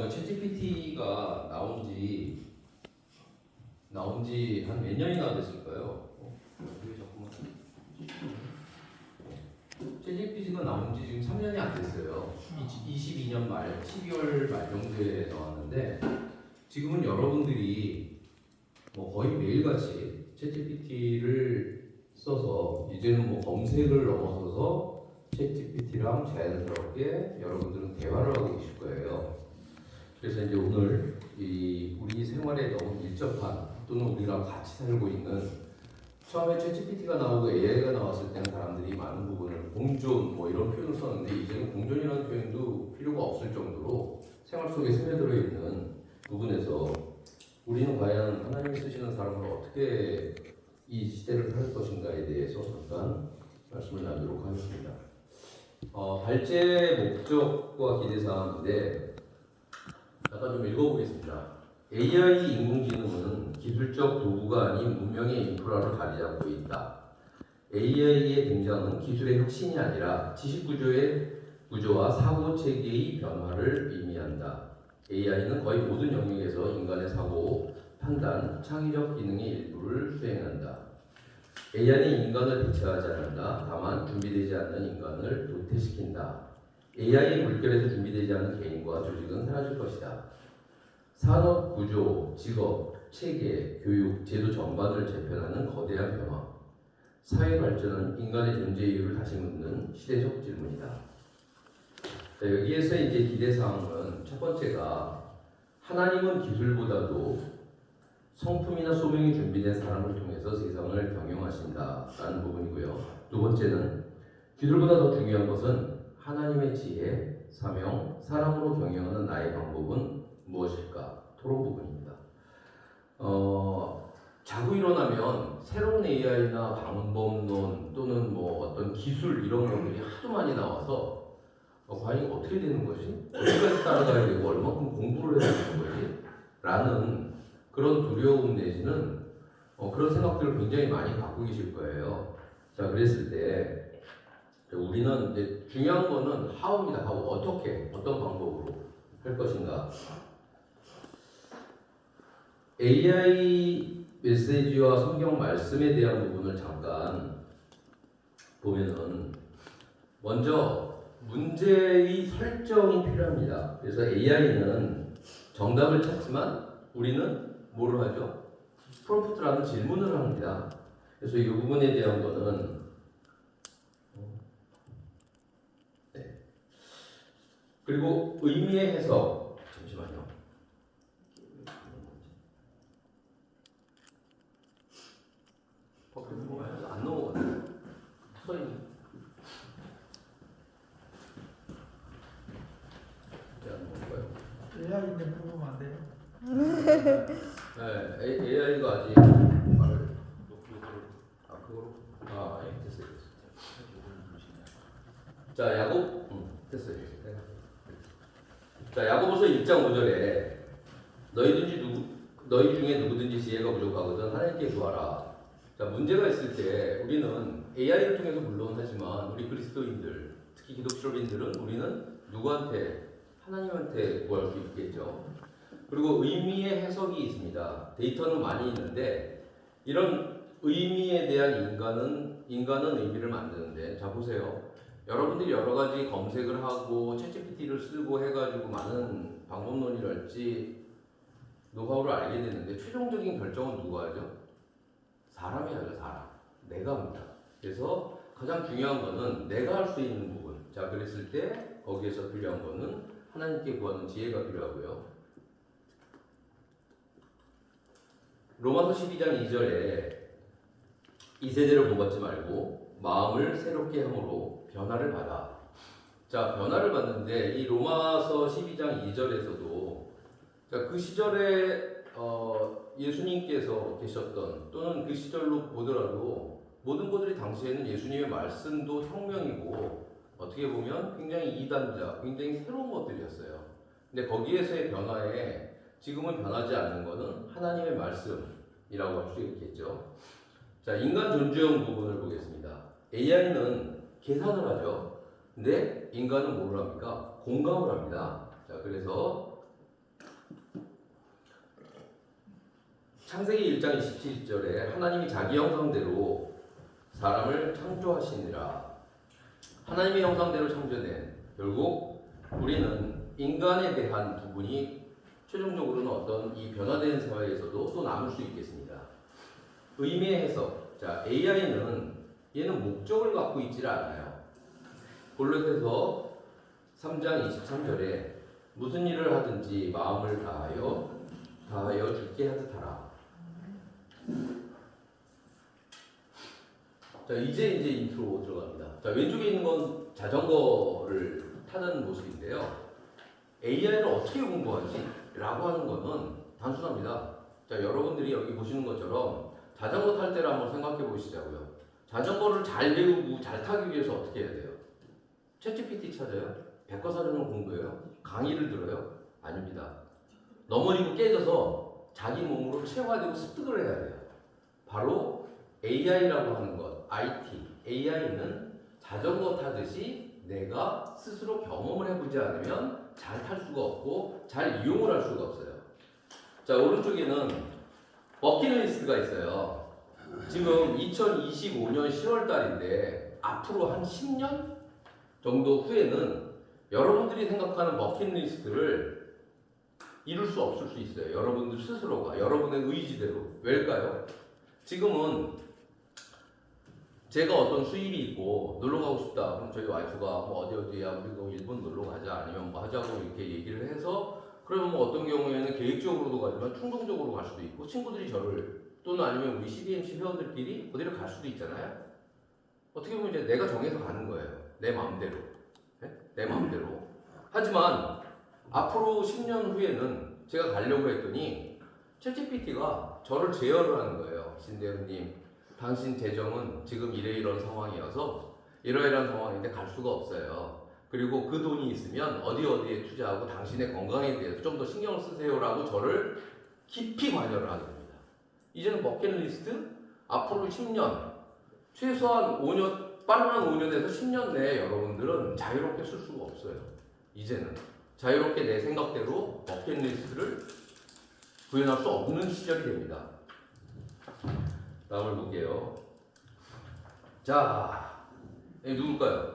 이거 챗GPT가 나온 지 한 몇 년이나 됐을까요? 이게 잠깐만. 챗GPT가 나온 지 지금 3년이 안 됐어요. 22년 말 12월 말 정도에 나왔는데 지금은 여러분들이 뭐 거의 매일같이 챗GPT를 써서 이제는 뭐 검색을 넘어서서 챗GPT랑 자연스럽게 여러분들은 대화를 하고 계실 거예요. 그래서 이제 오늘 우리 생활에 너무 밀접한 또는 우리랑 같이 살고 있는 처음에 챗GPT가 나오고 AI가 나왔을 때는 사람들이 많은 부분을 공존 뭐 이런 표현을 썼는데 이제는 공존이라는 표현도 필요가 없을 정도로 생활 속에 스며들어 있는 부분에서 우리는 과연 하나님이 쓰시는 사람을 어떻게 이 시대를 살 것인가에 대해서 잠깐 말씀을 나누도록 하겠습니다. 발제 목적과 기대사항인데 잠깐 좀 읽어보겠습니다. AI 인공지능은 기술적 도구가 아닌 문명의 인프라를 자리 잡고 있다. AI의 등장은 기술의 혁신이 아니라 지식구조와 사고체계의 변화를 의미한다. AI는 거의 모든 영역에서 인간의 사고, 판단, 창의적 기능의 일부를 수행한다. AI는 인간을 대체하지 않는다. 다만 준비되지 않는 인간을 도태시킨다. AI의 물결에서 준비되지 않은 개인과 조직은 사라질 것이다. 산업, 구조, 직업, 체계, 교육, 제도 전반을 재편하는 거대한 변화. 사회 발전은 인간의 존재 이유를 다시 묻는 시대적 질문이다. 자, 여기에서 이제 기대사항은 첫 번째가 하나님은 기술보다도 성품이나 소명이 준비된 사람을 통해서 세상을 경영하신다라는 부분이고요. 두 번째는 기술보다 더 중요한 것은 하나님의 지혜, 사명, 사람으로 경영하는 나의 방법은 무엇일까? 토론 부분입니다. 자고 일어나면 새로운 AI나 방법론 또는 뭐 어떤 기술 이런 것들이 하도 많이 나와서 과연 어떻게 되는 거지? 어디까지 따라가야 되고 얼마큼 공부를 해야 되는 거지? 라는 그런 두려움 내지는 그런 생각들을 굉장히 많이 갖고 계실 거예요. 자, 그랬을 때 우리는 이제 중요한 거는 how입니다. how. 어떻게, 어떤 방법으로 할 것인가. AI 메시지와 성경 말씀에 대한 부분을 잠깐 보면은 먼저 문제의 설정이 필요합니다. 그래서 AI는 정답을 찾지만 우리는 뭐를 하죠? 프롬프트라는 질문을 합니다. 그래서 이 부분에 대한 거는 그리고 의미의 해석 잠시만요. 안 넘어가네. 서있네. 안 넘어가요. AI인데 물어보면 안 돼요? 네, AI가 아직 말을 그거로 됐어요. 자, 됐어요. 자, 야고보서 1장 5절에 너희 중에 누구든지 지혜가 부족하거든 하나님께 구하라. 자, 문제가 있을 때 우리는 AI를 통해서 물론 하지만 우리 그리스도인들, 특히 기독교인들은 우리는 누구한테? 하나님한테 구할 수 있겠죠. 그리고 의미의 해석이 있습니다. 데이터는 많이 있는데 이런 의미에 대한 인간은 의미를 만드는데, 자 보세요. 여러분들이 여러 가지 검색을 하고 챗GPT를 쓰고 해가지고 많은 방법론이랄지 노하우를 알게 되는데 최종적인 결정은 누가 하죠? 사람이 하죠. 사람. 내가 합니다. 그래서 가장 중요한 거는 내가 할 수 있는 부분. 자, 그랬을 때 거기에서 필요한 거는 하나님께 구하는 지혜가 필요하고요. 로마서 12장 2절에 이 세대를 본받지 말고 마음을 새롭게 함으로 변화를 받아. 자, 변화를 받는데 이 로마서 12장 2절에서도 자, 그 시절에 예수님께서 계셨던 또는 그 시절로 보더라도 모든 것들이 당시에는 예수님의 말씀도 혁명이고 어떻게 보면 굉장히 이단자, 굉장히 새로운 것들이었어요. 근데 거기에서의 변화에 지금은 변하지 않는 것은 하나님의 말씀이라고 할 수 있겠죠. 자, 인간 존중 부분을 보겠습니다. AI는 계산을 하죠. 근데 인간은 뭘 합니까? 공감을 합니다. 자, 그래서 창세기 1장 27절에 하나님이 자기 형상대로 사람을 창조하시니라. 하나님의 형상대로 창조된, 결국 우리는 인간에 대한 부분이 최종적으로는 어떤 이 변화된 사회에서도 또 남을 수 있겠습니다. 의미의 해석. 자, AI는 얘는 목적을 갖고 있질 않아요. 골로새서 3장 23절에 무슨 일을 하든지 마음을 다하여 주께 하듯하라. 자, 이제 인트로 들어갑니다. 자, 왼쪽에 있는 건 자전거를 타는 모습인데요. AI를 어떻게 공부하지? 라고 하는 거는 단순합니다. 자, 여러분들이 여기 보시는 것처럼 자전거 탈 때를 한번 생각해 보시자고요. 자전거를 잘 배우고 잘 타기 위해서 어떻게 해야 돼요? 챗GPT 찾아요? 백과사전을 공부해요? 강의를 들어요? 아닙니다. 넘어지고 깨져서 자기 몸으로 체화되고 습득을 해야 돼요. 바로 AI라고 하는 것, IT, AI는 자전거 타듯이 내가 스스로 경험을 해보지 않으면 잘 탈 수가 없고 잘 이용을 할 수가 없어요. 자, 오른쪽에는 버킷리스트가 있어요. 지금 2025년 10월 달인데 앞으로 한 10년 정도 후에는 여러분들이 생각하는 버킷리스트를 이룰 수 없을 수 있어요. 여러분들 스스로가 여러분의 의지대로. 왜일까요? 지금은 제가 어떤 수입이 있고 놀러 가고 싶다. 그럼 저희 와이프가 뭐 어디야 우리 일본 놀러 가자 아니면 뭐 하자고 이렇게 얘기를 해서 그러면 뭐 어떤 경우에는 계획적으로도 가지만 충동적으로 갈 수도 있고 친구들이 저를 또는 아니면 우리 CBMC 회원들끼리 어디를 갈 수도 있잖아요. 어떻게 보면 이제 내가 정해서 가는 거예요. 내 마음대로. 네? 내 마음대로. 하지만 앞으로 10년 후에는 제가 가려고 했더니 챗GPT가 저를 제어를 하는 거예요. 신대현님, 당신 재정은 지금 이런 상황이어서 이러이러한 상황인데 갈 수가 없어요. 그리고 그 돈이 있으면 어디에 투자하고 당신의 건강에 대해서 좀 더 신경을 쓰세요라고 저를 깊이 관여를 하게 됩니다. 이제는 버킷리스트 앞으로 10년, 최소한 5년, 빠르면 5년에서 10년 내에 여러분들은 자유롭게 쓸 수가 없어요. 이제는 자유롭게 내 생각대로 버킷리스트를 구현할 수 없는 시절이 됩니다. 다음을 볼게요. 자, 누굴까요?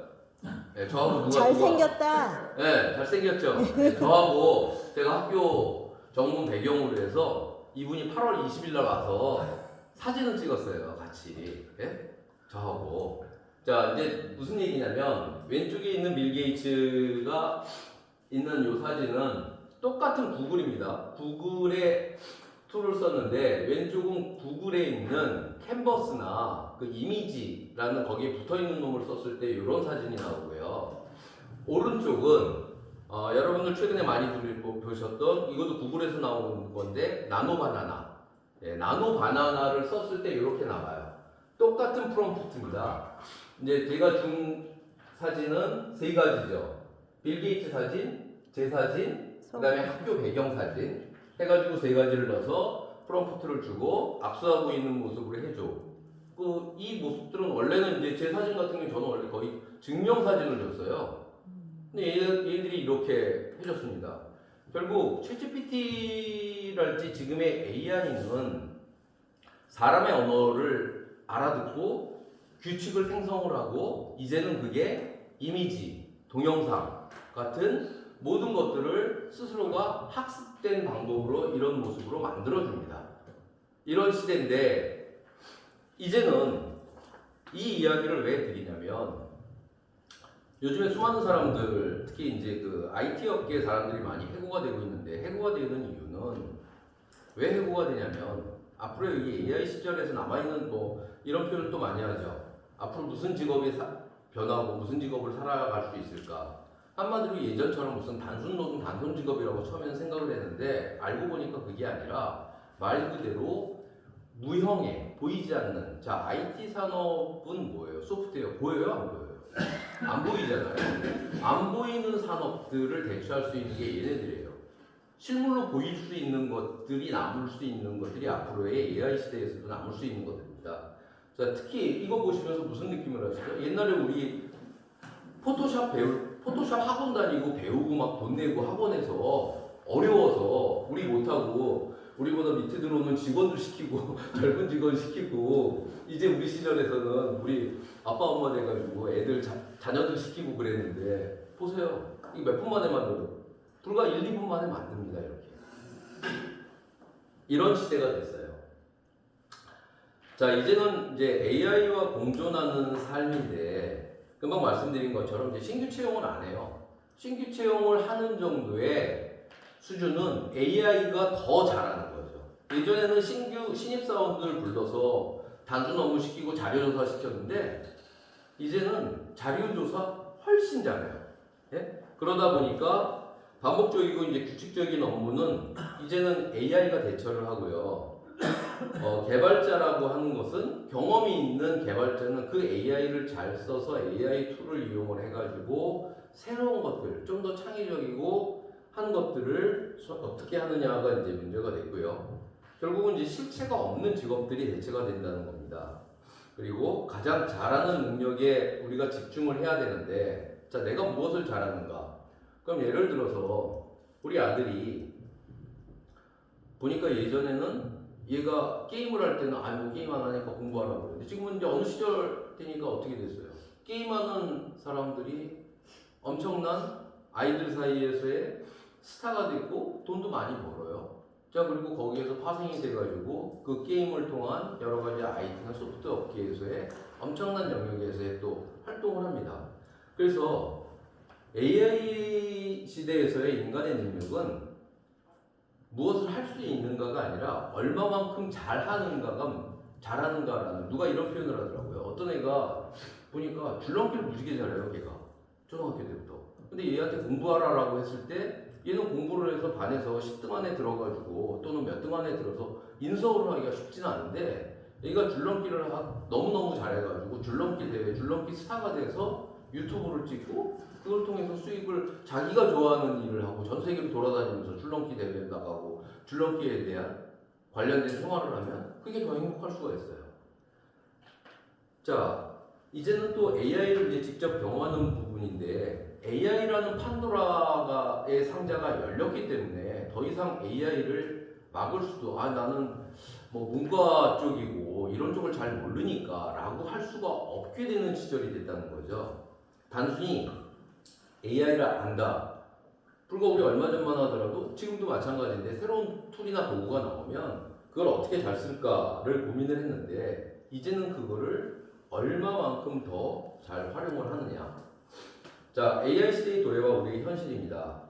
네, 저하고 누가 잘생겼다. 네, 잘생겼죠. 네, 저하고 제가 학교 정문 배경으로 해서 이분이 8월 20일 날 와서 사진을 찍었어요. 같이. 네? 저하고. 자, 이제 무슨 얘기냐면 왼쪽에 있는 빌 게이츠가 있는 이 사진은 똑같은 구글입니다. 구글의 툴을 썼는데 왼쪽은 구글에 있는 캔버스나 그 이미지라는 거기에 붙어있는 놈을 썼을 때 이런 사진이 나오고요. 오른쪽은 여러분들 최근에 많이 보셨던 이것도 구글에서 나온 건데 나노바나나. 네, 나노바나나를 썼을 때 이렇게 나와요. 똑같은 프롬프트입니다. 이제 제가 준 사진은 세 가지죠. 빌 게이츠 사진, 제 사진, 그 다음에 학교 배경 사진 해가지고 세 가지를 넣어서 프롬프트를 주고 악수하고 있는 모습으로 해줘. 이 모습들은 원래는 이제 제 사진 같은 경우는 저는 원래 거의 증명사진을 줬어요. 근데 얘들이 이렇게 해줬습니다. 결국 챗GPT랄지 지금의 AI는 사람의 언어를 알아듣고 규칙을 생성을 하고 이제는 그게 이미지, 동영상 같은 모든 것들을 스스로가 학습된 방법으로 이런 모습으로 만들어줍니다. 이런 시대인데 이제는 이 이야기를 왜 드리냐면 요즘에 수많은 사람들 특히 이제 그 IT 업계 사람들이 많이 해고가 되고 있는데 해고가 되는 이유는 왜 해고가 되냐면 앞으로 이 AI 시절에서 남아있는 뭐 이런 표현을 또 많이 하죠. 앞으로 무슨 직업이 변하고 무슨 직업을 살아갈 수 있을까? 한마디로 예전처럼 무슨 단순 노동, 단순 직업이라고 처음에는 생각을 했는데 알고 보니까 그게 아니라 말 그대로 무형의 보이지 않는 자 IT 산업은 뭐예요? 소프트웨어 보여요? 안 보여요? 안 보이잖아요. 안 보이는 산업들을 대체할 수 있는 게 얘네들이에요. 실물로 보일 수 있는 것들이 남을 수 있는 것들이 앞으로의 AI 시대에서도 남을 수 있는 것들입니다. 자, 특히 이거 보시면서 무슨 느낌을 하시죠? 옛날에 우리 포토샵 학원 다니고 배우고 막 돈 내고 학원에서 어려워서 우리 못하고 우리보다 밑에 들어오는 직원도 시키고 젊은 직원 시키고 이제 우리 시절에서는 우리 아빠 엄마 돼가지고 애들 자녀들 시키고 그랬는데 보세요. 이거 몇 분 만에 만들어? 불과 1, 2분 만에 만듭니다. 이렇게. 이런 시대가 됐어요. 자, 이제는 이제 AI와 공존하는 삶인데 금방 말씀드린 것처럼 이제 신규 채용을 안 해요. 신규 채용을 하는 정도의 수준은 AI가 더 잘하는 거죠. 예전에는 신입사원들 불러서 단순 업무 시키고 자료조사 시켰는데 이제는 자료조사 훨씬 잘해요. 예? 그러다 보니까 반복적이고 이제 규칙적인 업무는 이제는 AI가 대처를 하고요. 개발자라고 하는 것은 경험이 있는 개발자는 그 AI를 잘 써서 AI 툴을 이용을 해가지고 새로운 것들, 좀 더 창의적이고 한 것들을 어떻게 하느냐가 이제 문제가 됐고요. 결국은 이제 실체가 없는 직업들이 대체가 된다는 겁니다. 그리고 가장 잘하는 능력에 우리가 집중을 해야 되는데, 자, 내가 무엇을 잘하는가? 그럼 예를 들어서 우리 아들이 보니까 예전에는 얘가 게임을 할 때는 뭐 게임 안 하니까 공부하라고 그러는데 지금은 이제 어느 시절 때니까 어떻게 됐어요? 게임하는 사람들이 엄청난 아이들 사이에서의 스타가 됐고 돈도 많이 벌어요. 자, 그리고 거기에서 파생이 돼가지고 그 게임을 통한 여러 가지 IT나 소프트 업계에서의 엄청난 영역에서의 또 활동을 합니다. 그래서 AI 시대에서의 인간의 능력은 무엇을 할 수 있는가가 아니라 얼마만큼 잘하는가라는 누가 이런 표현을 하더라고요. 어떤 애가 보니까 줄넘기를 무지개 잘해요. 걔가 초등학교 때부터. 근데 얘한테 공부하라라고 했을 때 얘는 공부를 해서 반에서 10등 안에 들어가지고 또는 몇 등 안에 들어서 인서울을 하기가 쉽지는 않은데 얘가 줄넘기를 너무너무 잘해가지고 줄넘기 대회, 줄넘기 스타가 돼서 유튜브를 찍고 그걸 통해서 수익을 자기가 좋아하는 일을 하고 전 세계를 돌아다니면서 줄넘기 대회에 나가고 줄넘기에 대한 관련된 생활을 하면 그게 더 행복할 수가 있어요. 자, 이제는 또 AI를 이제 직접 경험하는 부분인데 AI라는 판도라의 상자가 열렸기 때문에 더 이상 AI를 막을 수도 나는 뭐 문과 쪽이고 이런 쪽을 잘 모르니까 라고 할 수가 없게 되는 시절이 됐다는 거죠. 단순히 AI를 안다. 불과 우리 얼마 전만 하더라도 지금도 마찬가지인데 새로운 툴이나 도구가 나오면 그걸 어떻게 잘 쓸까를 고민을 했는데 이제는 그거를 얼마만큼 더 잘 활용을 하느냐. 자, AI 시대의 도래와 우리의 현실입니다.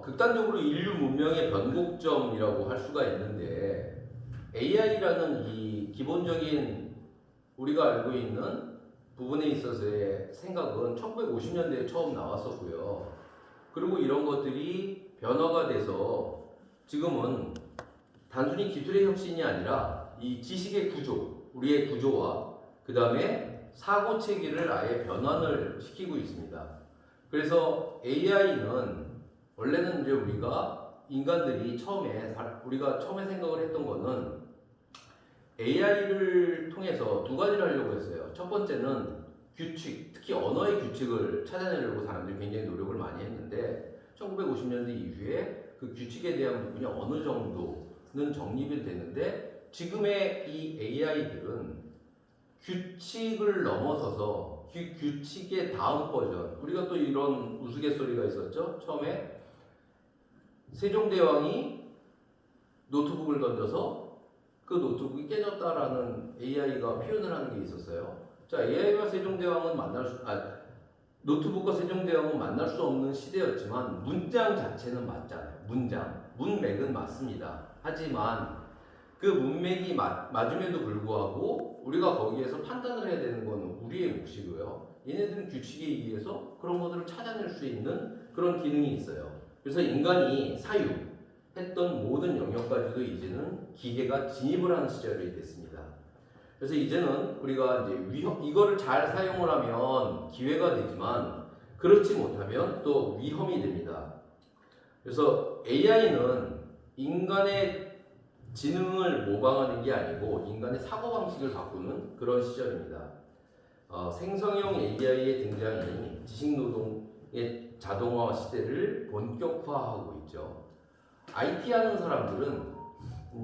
극단적으로 인류 문명의 변곡점이라고 할 수가 있는데 AI라는 이 기본적인 우리가 알고 있는 부분에 있어서의 생각은 1950년대에 처음 나왔었고요. 그리고 이런 것들이 변화가 돼서 지금은 단순히 기술의 혁신이 아니라 이 지식의 구조, 우리의 구조와 그 다음에 사고 체계를 아예 변환을 시키고 있습니다. 그래서 AI는 원래는 이제 우리가 인간들이 우리가 처음에 생각을 했던 거는 AI를 통해서 두 가지를 하려고 했어요. 첫 번째는 규칙, 특히 언어의 규칙을 찾아내려고 사람들이 굉장히 노력을 많이 했는데 1950년대 이후에 그 규칙에 대한 부분이 어느 정도는 정립이 됐는데 지금의 이 AI들은 규칙을 넘어서서 규칙의 다음 버전, 우리가 또 이런 우스갯소리가 있었죠. 처음에 세종대왕이 노트북을 던져서 그 노트북이 깨졌다라는 AI가 표현을 하는 게 있었어요. 자, AI와 세종대왕은 노트북과 세종대왕은 만날 수 없는 시대였지만 문장 자체는 맞잖아요. 문맥은 맞습니다. 하지만 그 문맥이 맞음에도 불구하고 우리가 거기에서 판단을 해야 되는 건 우리의 몫이고요. 얘네들은 규칙에 의해서 그런 것들을 찾아낼 수 있는 그런 기능이 있어요. 그래서 인간이 사유했던 모든 영역까지도 이제는 기계가 진입을 하는 시절이 됐습니다. 그래서 이제는 우리가 이제 이거를 잘 사용을 하면 기회가 되지만 그렇지 못하면 또 위험이 됩니다. 그래서 AI는 인간의 지능을 모방하는 게 아니고 인간의 사고방식을 바꾸는 그런 시절입니다. 생성형 AI의 등장이 지식노동의 자동화 시대를 본격화하고 있죠. IT 하는 사람들은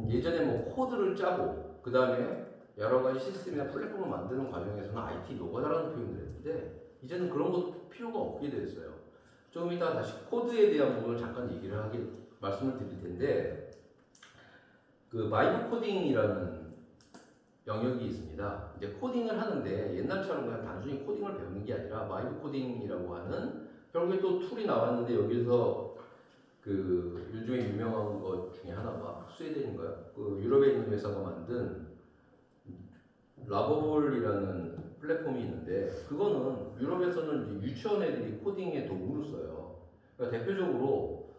예전에 뭐 코드를 짜고 그 다음에 여러 가지 시스템이나 플랫폼을 만드는 과정에서는 IT 노가다라는 표현을 했는데 이제는 그런 것도 필요가 없게 됐어요. 조금 이따 다시 코드에 대한 부분을 잠깐 말씀을 드릴 텐데 그 바이브 코딩이라는 영역이 있습니다. 이제 코딩을 하는데 옛날처럼 그냥 단순히 코딩을 배우는 게 아니라 바이브 코딩이라고 하는 결국에 또 툴이 나왔는데 여기서 그 요즘에 유명한 것 중에 하나가 스웨덴인가요? 그 유럽에 있는 회사가 만든 라버볼이라는 플랫폼이 있는데 그거는 유럽에서는 이제 유치원 애들이 코딩의 도구로 써요. 그러니까 대표적으로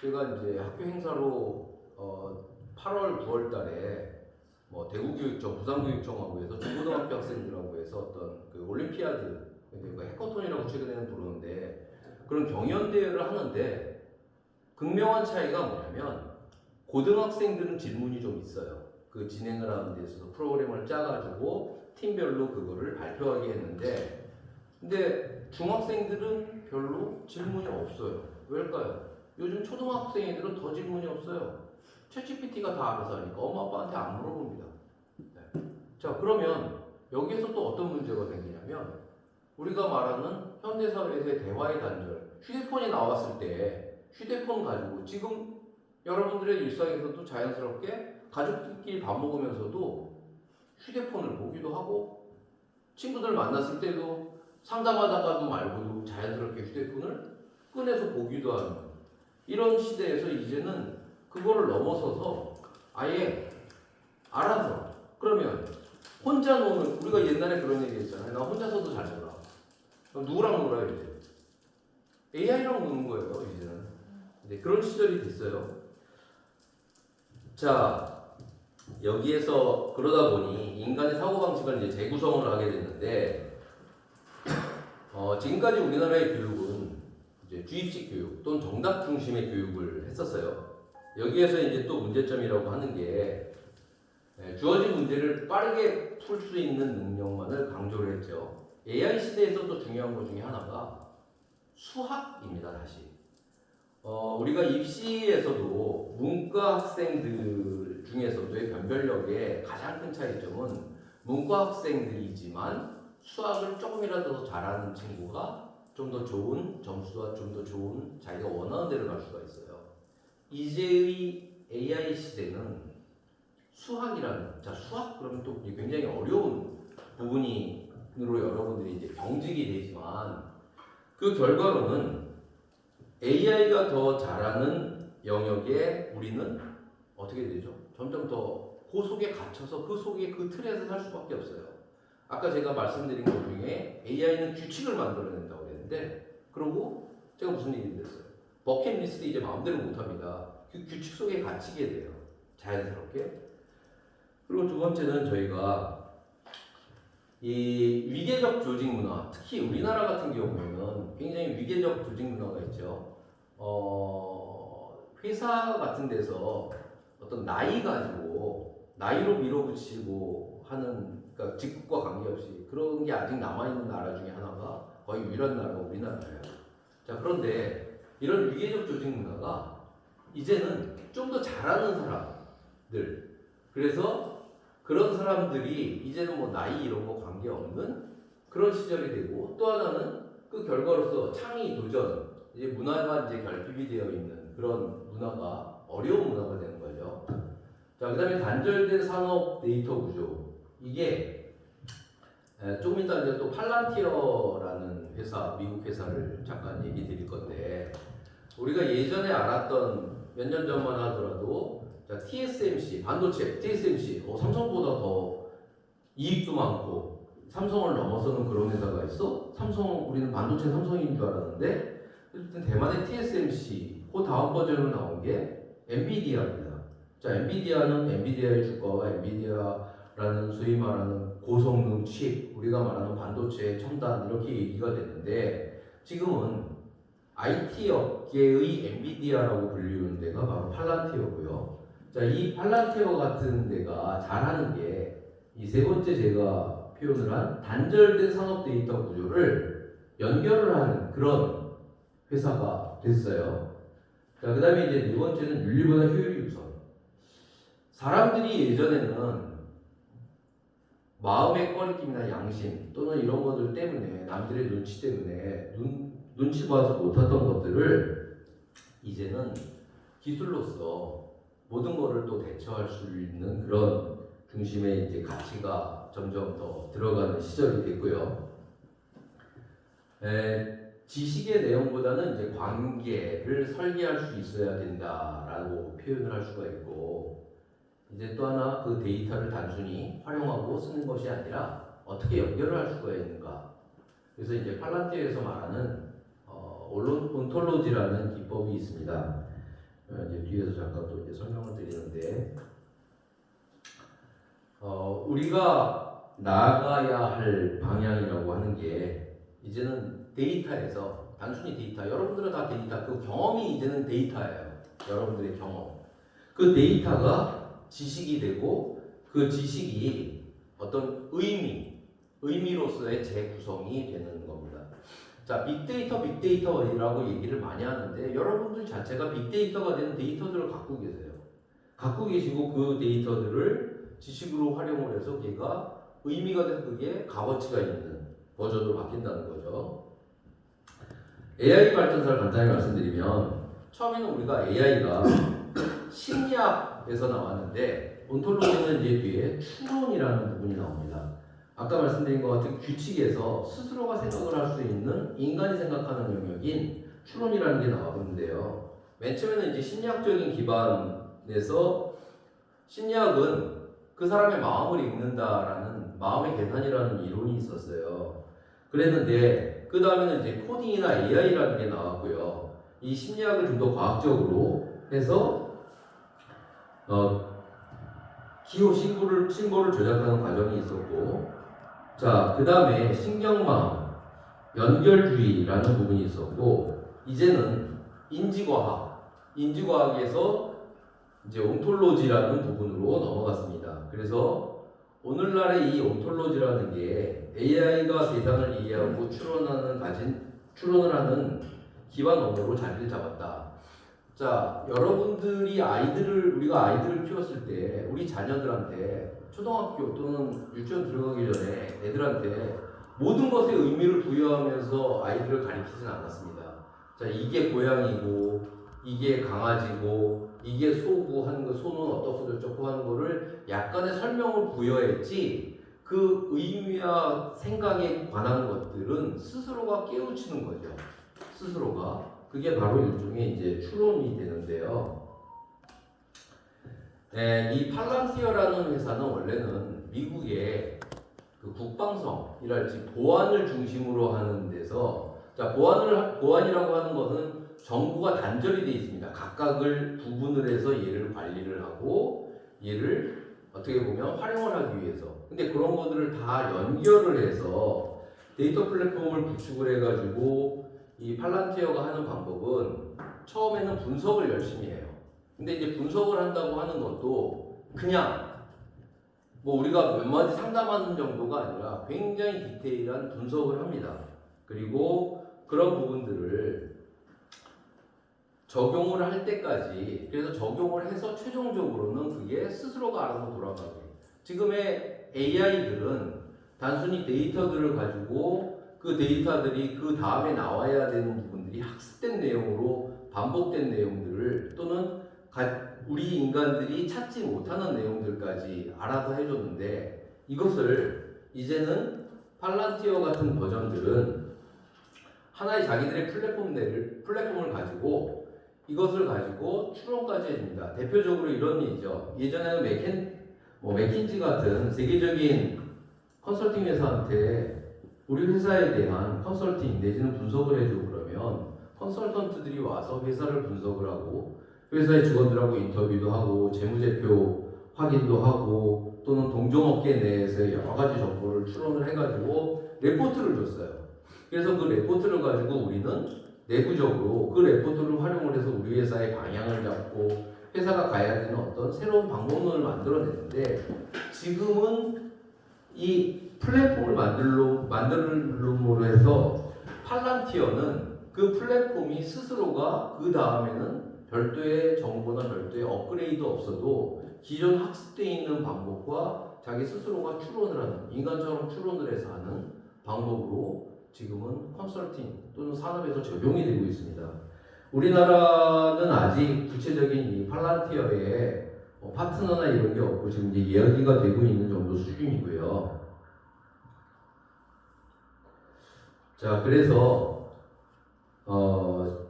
제가 이제 학교 행사로 8월, 9월 달에 뭐 대구교육청, 부산교육청하고 해서 중고등학교 학생들하고 해서 어떤 그 올림피아드, 그 해커톤이라고 최근에는 부르는데 그런 경연대회를 하는데 극명한 차이가 뭐냐면 고등학생들은 질문이 좀 있어요. 그 진행을 하는 데 있어서 프로그램을 짜가지고 팀별로 그거를 발표하게 했는데 근데 중학생들은 별로 질문이 없어요. 왜일까요? 요즘 초등학생 애들은 더 질문이 없어요. 챗GPT가 다 알아서 하니까 엄마 아빠한테 안 물어봅니다. 네. 자 그러면 여기에서 또 어떤 문제가 생기냐면 우리가 말하는 현대사회에서의 대화의 단절 휴대폰이 나왔을 때 휴대폰 가지고 지금 여러분들의 일상에서도 자연스럽게 가족들끼리 밥 먹으면서도 휴대폰을 보기도 하고 친구들 만났을 때도 상담하다가도 말고도 자연스럽게 휴대폰을 꺼내서 보기도 하는 이런 시대에서 이제는 그거를 넘어서서 아예 알아서 그러면 혼자 노는 우리가 옛날에 그런 얘기 했잖아요. 나 혼자서도 잘 놀아. 그럼 누구랑 놀아요 이제? AI랑 노는 거예요 이제는. 네, 그런 시절이 됐어요. 자 여기에서 그러다 보니 인간의 사고방식을 이제 재구성을 하게 됐는데 지금까지 우리나라의 교육은 이제 주입식 교육 또는 정답 중심의 교육을 했었어요. 여기에서 이제 또 문제점이라고 하는 게 주어진 문제를 빠르게 풀 수 있는 능력만을 강조를 했죠. AI 시대에서 또 중요한 것 중에 하나가 수학입니다. 다시 우리가 입시에서도 문과 학생들 중에서도의 변별력의 가장 큰 차이점은 문과 학생들이지만 수학을 조금이라도 더 잘하는 친구가 좀 더 좋은 점수와 좀 더 좋은 자기가 원하는 데를 갈 수가 있어요. 이제의 AI 시대는 수학 그러면 또 굉장히 어려운 부분으로 여러분들이 이제 경직이 되지만 그 결과로는 AI가 더 잘하는 영역에 우리는 어떻게 되죠? 점점 더 그 속에 갇혀서 그 속에 그 틀에서 살 수밖에 없어요. 아까 제가 말씀드린 것 중에 AI는 규칙을 만들어낸다고 그랬는데 그러고 제가 무슨 얘기를 했어요? 버킷리스트 이제 마음대로 못합니다. 그 규칙 속에 갇히게 돼요. 자연스럽게. 그리고 두 번째는 저희가 이 위계적 조직 문화, 특히 우리나라 같은 경우에는 굉장히 위계적 조직 문화가 있죠. 회사 같은 데서 어떤 나이 가지고 나이로 밀어붙이고 하는 그러니까 직급과 관계없이 그런 게 아직 남아있는 나라 중에 하나가 거의 유일한 나라가 우리나라예요. 자 그런데 이런 위계적 조직 문화가 이제는 좀 더 잘하는 사람들 그래서 그런 사람들이 이제는 뭐 나이 이런 거 관계없는 그런 시절이 되고 또 하나는 그 결과로서 창의 도전 이제 문화가 이제 결핍이 되어 있는 그런 문화가 어려운 문화가 되는 거죠. 자 그다음에 단절된 산업 데이터 구조 이게 조금 이따 이제 또 팔란티어라는 회사 미국 회사를 잠깐 얘기 드릴 건데 우리가 예전에 알았던 몇 년 전만 하더라도 자, TSMC 반도체 TSMC 삼성보다 더 이익도 많고 삼성을 넘어서는 그런 회사가 있어? 우리는 반도체 삼성인 줄 알았는데 어쨌든 대만의 TSMC 그 다음 버전으로 나온 게 엔비디아입니다. 자 엔비디아는 엔비디아의 주가와 엔비디아라는 소위 말하는 고성능 칩 우리가 말하는 반도체 첨단 이렇게 얘기가 됐는데 지금은 IT 업계의 엔비디아라고 불리는 데가 바로 팔란티어고요. 자, 이 팔란티어 같은 데가 잘하는 게 이 세 번째 제가 표현을 한 단절된 산업 데이터 구조를 연결을 하는 그런 회사가 됐어요. 자, 그 다음에 이제 네 번째는 윤리보다 효율이 우선. 사람들이 예전에는 마음의 꺼리낌이나 양심 또는 이런 것들 때문에 남들의 눈치 때문에 눈치 봐서 못하던 것들을 이제는 기술로서 모든 것을 또 대처할 수 있는 그런 중심의 이제 가치가 점점 더 들어가는 시절이 됐고요. 지식의 내용보다는 이제 관계를 설계할 수 있어야 된다라고 표현을 할 수가 있고, 이제 또 하나 그 데이터를 단순히 활용하고 쓰는 것이 아니라 어떻게 연결을 할 수가 있는가. 그래서 이제 팔란티어에서 말하는 온톨로지라는 기법이 있습니다. 이제 뒤에서 잠깐 또 이제 설명을 드리는데, 우리가 나아가야 할 방향이라고 하는 게 이제는 데이터에서 단순히 데이터, 여러분들은 다 데이터, 그 경험이 이제는 데이터예요. 여러분들의 경험. 그 데이터가 지식이 되고 그 지식이 어떤 의미로서의 재구성이 되는 겁니다. 자, 빅데이터라고 얘기를 많이 하는데 여러분들 자체가 빅데이터가 되는 데이터들을 갖고 계세요. 갖고 계시고 그 데이터들을 지식으로 활용을 해서 걔가 의미가 돼서 그게 값어치가 있는 버전으로 바뀐다는 거죠. AI 발전사를 간단히 말씀드리면 처음에는 우리가 AI가 심리학에서 나왔는데 온톨로지는 이제 뒤에 추론이라는 부분이 나옵니다. 아까 말씀드린 것 같은 규칙에서 스스로가 생각을 할 수 있는 인간이 생각하는 영역인 추론이라는 게 나왔는데요. 맨 처음에는 이제 심리학적인 기반에서 심리학은 그 사람의 마음을 읽는다라는 마음의 계산이라는 이론이 있었어요. 그랬는데 그 다음에는 이제 코딩이나 AI라는 게 나왔고요. 이 심리학을 좀 더 과학적으로 해서 기호 신고를 조작하는 과정이 있었고, 자, 그 다음에 신경망, 연결주의라는 부분이 있었고, 이제는 인지과학에서 이제 온톨로지라는 부분으로 넘어갔습니다. 그래서 오늘날의 이 온톨로지라는 게 AI가 세상을 이해하고 추론을 하는 기반 언어로 자리를 잡았다. 자, 여러분들이 우리가 아이들을 키웠을 때 우리 자녀들한테 초등학교 또는 유치원 들어가기 전에 애들한테 모든 것에 의미를 부여하면서 아이들을 가르치진 않았습니다. 자, 이게 고양이고 이게 강아지고 이게 소고 하는 거, 소는 어떻고 저쩌고 하는 거를 약간의 설명을 부여했지, 그 의미와 생각에 관한 것들은 스스로가 깨우치는 거죠. 스스로가. 그게 바로 일종의 이제 추론이 되는데요. 이 팔란티어라는 회사는 원래는 미국의 그 국방성이랄지 보안을 중심으로 하는 데서, 자, 보안이라고 하는 것은 정보가 단절이 되어 있습니다. 각각을 구분을 해서 얘를 관리를 하고 얘를 어떻게 보면 활용을 하기 위해서. 근데 그런 것들을 다 연결을 해서 데이터 플랫폼을 구축을 해가지고 이 팔란티어가 하는 방법은 처음에는 분석을 열심히 해요. 근데 이제 분석을 한다고 하는 것도 그냥 뭐 우리가 몇 마디 상담하는 정도가 아니라 굉장히 디테일한 분석을 합니다. 그리고 그런 부분들을 적용을 할 때까지, 그래서 적용을 해서 최종적으로는 그게 스스로가 알아서 돌아가게. 지금의 AI들은 단순히 데이터들을 가지고 그 데이터들이 그 다음에 나와야 되는 부분들이 학습된 내용으로 반복된 내용들을 또는 우리 인간들이 찾지 못하는 내용들까지 알아서 해줬는데, 이것을 이제는 팔란티어 같은 버전들은 하나의 자기들의 플랫폼을 가지고 이것을 가지고 추론까지 해줍니다. 대표적으로 이런 얘기죠. 예전에는 맥킨지 같은 세계적인 컨설팅 회사한테 우리 회사에 대한 컨설팅 내지는 분석을 해주고 그러면 컨설턴트들이 와서 회사를 분석을 하고 회사의 직원들하고 인터뷰도 하고 재무제표 확인도 하고 또는 동종업계 내에서의 여러 가지 정보를 추론을 해가지고 레포트를 줬어요. 그래서 그 레포트를 가지고 우리는 내부적으로 그 레포트를 활용을 해서 우리 회사의 방향을 잡고 회사가 가야 되는 어떤 새로운 방법론을 만들어냈는데, 지금은 이 플랫폼을 만들므로 해서 팔란티어는 그 플랫폼이 스스로가 그 다음에는 별도의 정보나 별도의 업그레이드 없어도 기존 학습되어 있는 방법과 자기 스스로가 추론을 하는, 인간처럼 추론을 해서 하는 방법으로 지금은 컨설팅 또는 산업에서 적용이 되고 있습니다. 우리나라는 아직 구체적인 이 팔란티어의 파트너나 이런 게 없고 지금 이제 이야기가 되고 있는 정도 수준이고요. 자, 그래서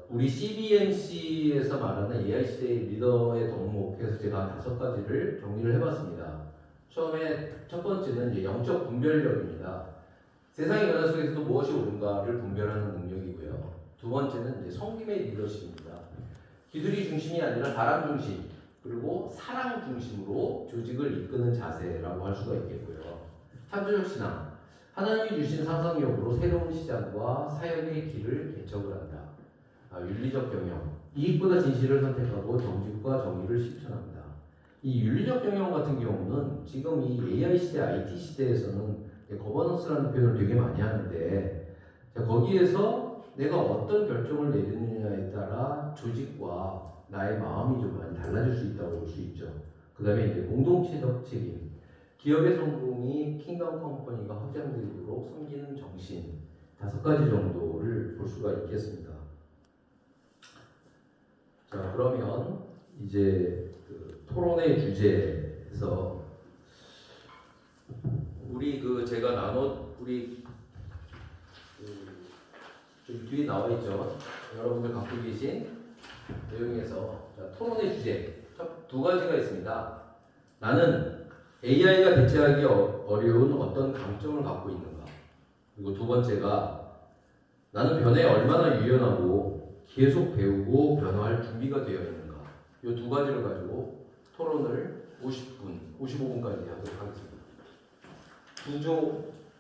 우리 CBMC에서 말하는 AI 시대의 리더의 덕목에서 제가 5가지를 정리를 해봤습니다. 처음에 첫 번째는 이제 영적 분별력입니다. 세상의 변화 속에서도 무엇이 옳은가를 분별하는 능력이고요. 두 번째는 이제 성김의 리더십입니다. 기술이 중심이 아니라 사람 중심, 그리고 사랑 중심으로 조직을 이끄는 자세라고 할 수가 있겠고요. 창조적 신앙, 하나님이 주신 상상력으로 새로운 시장과 사역의 길을 개척을 한다. 윤리적 경영, 이익보다 진실을 선택하고 정직과 정의를 실천한다. 이 윤리적 경영 같은 경우는 지금 이 AI 시대, IT 시대에서는 거버넌스라는 표현을 되게 많이 하는데, 자, 거기에서 내가 어떤 결정을 내리느냐에 따라 조직과 나의 마음이 좀 많이 달라질 수 있다고 볼 수 있죠. 그 다음에 이제 공동체적 책임, 기업의 성공이 킹덤 컴퍼니가 확장되도록 섬기는 정신, 5가지 정도를 볼 수가 있겠습니다. 자, 그러면 이제 그 토론의 주제에서 우리 제가 우리 저기 뒤에 나와 있죠. 여러분들 갖고 계신 내용에서 자, 토론의 주제 두 가지가 있습니다. 나는 AI가 대체하기 어려운 어떤 강점을 갖고 있는가? 그리고 두 번째가 나는 변화에 얼마나 유연하고 계속 배우고 변화할 준비가 되어 있는가? 이 두 가지를 가지고 토론을 55분까지 하도록 하겠습니다.